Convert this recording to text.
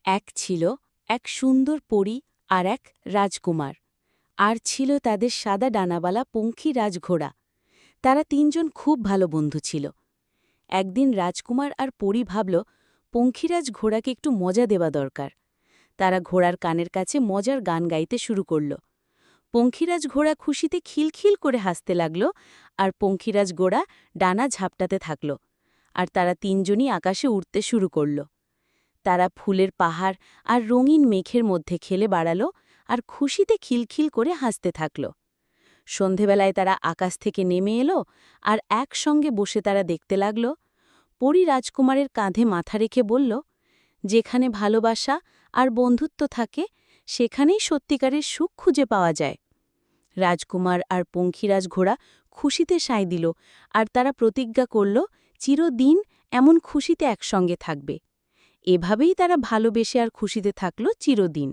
এক ছিল এক সুন্দর পরী আর এক রাজকুমার, আর ছিল তাদের সাদা ডানাবালা পঙ্খী রাজঘোড়া। তারা তিনজন খুব ভালো বন্ধু ছিল। একদিন রাজকুমার আর পরী ভাবল পঙ্খিরাজ ঘোড়াকে একটু মজা দেওয়া দরকার। তারা ঘোড়ার কানের কাছে মজার গান গাইতে শুরু করল। পঙ্খিরাজ ঘোড়া খুশিতে খিলখিল করে হাসতে লাগল, আর পঙ্খিরাজ ঘোড়া ডানা ঝাপটাতে থাকল, আর তারা তিনজনই আকাশে উড়তে শুরু করল। তারা ফুলের পাহাড় আর রঙিন মেঘের মধ্যে খেলে বাড়াল, আর খুশিতে খিলখিল করে হাসতে থাকল। সন্ধেবেলায় তারা আকাশ থেকে নেমে এলো, আর একসঙ্গে বসে তারা দেখতে লাগল। পরী রাজকুমারের কাঁধে মাথা রেখে বলল, যেখানে ভালোবাসা আর বন্ধুত্ব থাকে সেখানেই সত্যিকারের সুখ খুঁজে পাওয়া যায়। রাজকুমার আর পঙ্খিরাজ ঘোড়া খুশিতে সায় দিল, আর তারা প্রতিজ্ঞা করল চিরদিন এমন খুশিতে একসঙ্গে থাকবে। এভাবেই তারা ভালোবেসে আর খুশিতে থাকল চিরদিন।